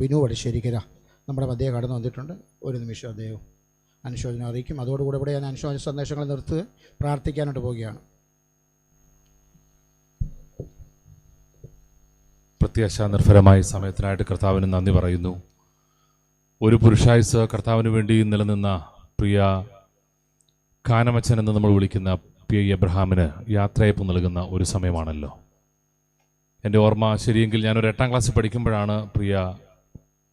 ബിനു വടശ്ശേരിക്കര നമ്മുടെ മധ്യേ കടന്നു വന്നിട്ടുണ്ട്. ഒരു നിമിഷം അദ്ദേഹം അനുശോചനം അറിയിക്കും. അതോടുകൂടെ ഇവിടെ ഞാൻ അനുശോചന സന്ദേശങ്ങൾ നിർത്തുക പ്രാർത്ഥിക്കാനായിട്ട് പോവുകയാണ്. പ്രത്യാശാനിർഭരമായ സമയത്തിനായിട്ട് കർത്താവിന് നന്ദി പറയുന്നു. ഒരു പുരുഷായുസ് കർത്താവിന് വേണ്ടി നിലനിന്ന പ്രിയ കാനമച്ചൻ എന്ന് നമ്മൾ വിളിക്കുന്ന പി എബ്രഹാമിന് യാത്രയപ്പ് നൽകുന്ന ഒരു സമയമാണല്ലോ. എൻ്റെ ഓർമ്മ ശരിയെങ്കിൽ ഞാനൊരു 8ാം ക്ലാസ്സിൽ പഠിക്കുമ്പോഴാണ് പ്രിയ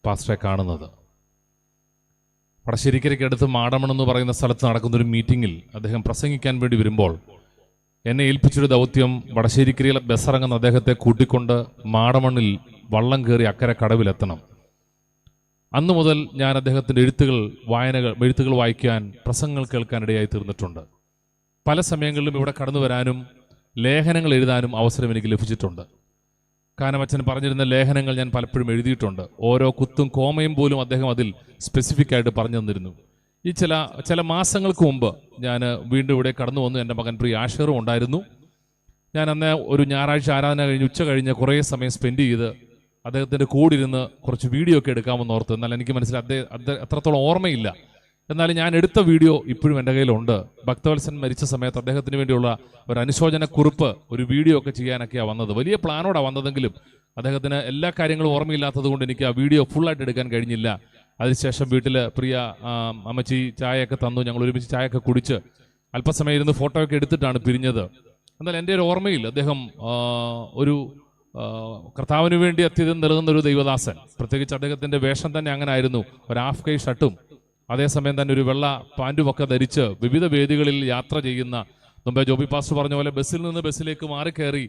പാസ്റ്ററെ കാണുന്നത്. വടശ്ശേരിക്കരയ്ക്കടുത്ത് മാടമണെന്ന് പറയുന്ന സ്ഥലത്ത് നടക്കുന്നൊരു മീറ്റിങ്ങിൽ അദ്ദേഹം പ്രസംഗിക്കാൻ വേണ്ടി വരുമ്പോൾ എന്നെ ഏൽപ്പിച്ചൊരു ദൗത്യം വടശ്ശേരിക്കരയിലെ ബസ്സിറങ്ങുന്ന അദ്ദേഹത്തെ കൂട്ടിക്കൊണ്ട് മാടമണ്ണിൽ വള്ളം കയറി അക്കരെ കടവിലെത്തണം. അന്നു മുതൽ ഞാൻ അദ്ദേഹത്തിൻ്റെ എഴുത്തുകൾ വായിക്കാൻ, പ്രസംഗങ്ങൾ കേൾക്കാനിടയായി തീർന്നിട്ടുണ്ട്. പല സമയങ്ങളിലും ഇവിടെ കടന്നു വരാനും ലേഖനങ്ങൾ എഴുതാനും അവസരം എനിക്ക് ലഭിച്ചിട്ടുണ്ട്. കാനമച്ചൻ പറഞ്ഞിരുന്ന ലേഖനങ്ങൾ ഞാൻ പലപ്പോഴും എഴുതിയിട്ടുണ്ട്. ഓരോ കുത്തും കോമയും പോലും അദ്ദേഹം അതിൽ സ്പെസിഫിക് ആയിട്ട് പറഞ്ഞു തന്നിരുന്നു. ഈ ചില മാസങ്ങൾക്ക് മുമ്പ് ഞാൻ വീണ്ടും ഇവിടെ കടന്നു വന്നു. എൻ്റെ മകൻ പ്രിയ ആഷറും ഉണ്ടായിരുന്നു. ഞാൻ അന്ന് ഒരു ഞായറാഴ്ച ആരാധന കഴിഞ്ഞ് ഉച്ച കഴിഞ്ഞ് കുറേ സമയം സ്പെൻഡ് ചെയ്ത് അദ്ദേഹത്തിൻ്റെ കൂടിരുന്ന് കുറച്ച് വീഡിയോ ഒക്കെ എടുക്കാമെന്ന് ഓർത്ത്. എന്നാൽ എനിക്ക് മനസ്സിലായി അദ്ദേഹം അത്രത്തോളം ഓർമ്മയില്ല. എന്നാൽ ഞാൻ എടുത്ത വീഡിയോ ഇപ്പോഴും എൻ്റെ കയ്യിലുണ്ട്. ഭക്തവത്സൻ മരിച്ച സമയത്ത് അദ്ദേഹത്തിന് വേണ്ടിയുള്ള ഒരു അനുശോചന കുറിപ്പ്, ഒരു വീഡിയോ ഒക്കെ ചെയ്യാനൊക്കെയാണ് വന്നത്. വലിയ പ്ലാനോടാണ് വന്നതെങ്കിലും അദ്ദേഹത്തിന് എല്ലാ കാര്യങ്ങളും ഓർമ്മയില്ലാത്തത് കൊണ്ട് എനിക്ക് ആ വീഡിയോ ഫുള്ളായിട്ട് എടുക്കാൻ കഴിഞ്ഞില്ല. അതിനുശേഷം വീട്ടിൽ പ്രിയ അമ്മച്ചി ചായയൊക്കെ തന്നു. ഞങ്ങൾ ഒരുമിച്ച് ചായയൊക്കെ കുടിച്ച് അല്പസമയം ഇരുന്ന് ഫോട്ടോ ഒക്കെ എടുത്തിട്ടാണ് പിരിഞ്ഞത്. എന്നാൽ എൻ്റെ ഒരു ഓർമ്മയിൽ അദ്ദേഹം ഒരു കർത്താവിന് വേണ്ടി അത്യന്തം നിലനിന്നൊരു ദൈവദാസൻ. പ്രത്യേകിച്ച് അദ്ദേഹത്തിൻ്റെ വേഷം തന്നെ അങ്ങനെ ആയിരുന്നു. ഒരു ഹാഫ് കൈ ഷർട്ടും അതേസമയം തന്നെ ഒരു വെള്ള പാൻറ്റുമൊക്കെ ധരിച്ച് വിവിധ വേദികളിൽ യാത്ര ചെയ്യുന്ന, മുമ്പേ ജോബി പാസ്റ്റർ പറഞ്ഞ പോലെ ബസ്സിൽ നിന്ന് ബസ്സിലേക്ക് മാറിക്കയറി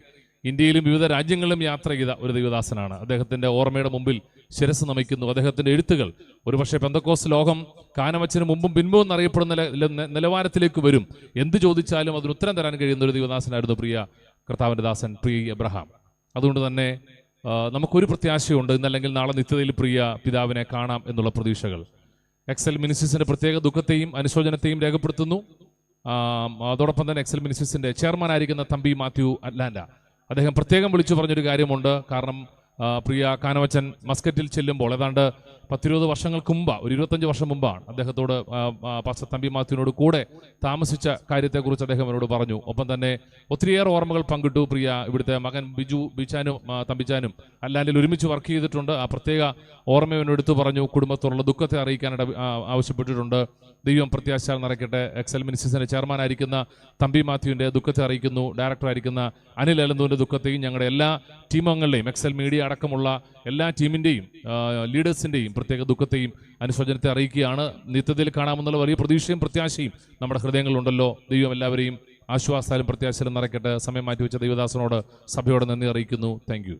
ഇന്ത്യയിലും വിവിധ രാജ്യങ്ങളിലും യാത്ര ചെയ്ത ഒരു ദൈവദാസനാണ്. അദ്ദേഹത്തിൻ്റെ ഓർമ്മയുടെ മുമ്പിൽ ശിരസ് നമിക്കുന്നു. അദ്ദേഹത്തിൻ്റെ എഴുത്തുകൾ ഒരുപക്ഷെ പെന്തക്കോസ്ത് ലോകം കാനമച്ചന് മുമ്പും പിൻപും എന്നറിയപ്പെടുന്ന നിലവാരത്തിലേക്ക് വരും. എന്ത് ചോദിച്ചാലും അതിന് ഉത്തരം തരാൻ കഴിയുന്ന ഒരു ദൈവദാസനായിരുന്നു പ്രിയ കർത്താവിൻ്റെ ദാസൻ പ്രിയ എബ്രഹാം. അതുകൊണ്ട് തന്നെ നമുക്കൊരു പ്രത്യാശയുണ്ട്. ഇന്നല്ലെങ്കിൽ നാളെ നിത്യതയിൽ പ്രിയ പിതാവിനെ കാണാം എന്നുള്ള പ്രതീക്ഷകൾ. എക്സൽ മിനിസ്ട്രീസിൻ്റെ പ്രത്യേക ദുഃഖത്തെയും അനുശോചനത്തെയും രേഖപ്പെടുത്തുന്നു. അതോടൊപ്പം തന്നെ എക്സൽ മിനിസ്ട്രീസിൻ്റെ ചെയർമാനായിരിക്കുന്ന തമ്പി മാത്യു അറ്റ്ലാന്റ അദ്ദേഹം പ്രത്യേകം വിളിച്ചു പറഞ്ഞൊരു കാര്യമുണ്ട്. കാരണം പ്രിയ കാനമച്ചൻ മസ്കറ്റിൽ ചെല്ലുമ്പോൾ ഏതാണ്ട് 10-20 വർഷങ്ങൾക്ക് മുമ്പ്, ഒരു 25 വർഷം മുമ്പാണ് അദ്ദേഹത്തോട് പാസ്റ്റർ തമ്പി മാത്യുവിനോട് കൂടെ താമസിച്ച കാര്യത്തെക്കുറിച്ച് അദ്ദേഹം എന്നോട് പറഞ്ഞു. ഒപ്പം തന്നെ ഒത്തിരിയേറെ ഓർമ്മകൾ പങ്കിട്ടു. പ്രിയ ഇവിടുത്തെ മകൻ ബിച്ചാനും തമ്പിച്ചാനും അല്ലാണ്ടിൽ ഒരുമിച്ച് വർക്ക് ചെയ്തിട്ടുണ്ട്. ആ പ്രത്യേക ഓർമ്മ എടുത്തു പറഞ്ഞു. കുടുംബത്തോടുള്ള ദുഃഖത്തെ അറിയിക്കാനായിട്ട് ആവശ്യപ്പെട്ടിട്ടുണ്ട്. ദൈവം പ്രത്യാശ നിറയ്ക്കട്ടെ. എക്സൽ മിനിസ്ട്രീസിന്റെ ചെയർമാനായിരിക്കുന്ന തമ്പി മാത്യുവിൻ്റെ ദുഃഖത്തെ അറിയിക്കുന്നു. ഡയറക്ടറായിരിക്കുന്ന അനിൽ അലന്തൂരിൻ്റെ ദുഃഖത്തെയും ഞങ്ങളുടെ എല്ലാ ടീമംഗങ്ങളുടെയും എക്സൽ മീഡിയ അടക്കമുള്ള എല്ലാ ടീമിൻ്റെയും ലീഡേഴ്സിൻ്റെയും പ്രത്യേക ദുഃഖത്തെയും അനുശോചനത്തെ അറിയിക്കുകയാണ്. നിത്യതയിൽ കാണാമെന്നുള്ള വലിയ പ്രതീക്ഷയും പ്രത്യാശയും നമ്മുടെ ഹൃദയങ്ങളുണ്ടല്ലോ. ദൈവം എല്ലാവരെയും ആശ്വാസാലും പ്രത്യാശയിലും നിറയ്ക്കട്ടെ. സമയം മാറ്റിവെച്ച ദൈവദാസനോട് സഭയോട് നന്ദി അറിയിക്കുന്നു. Thank you.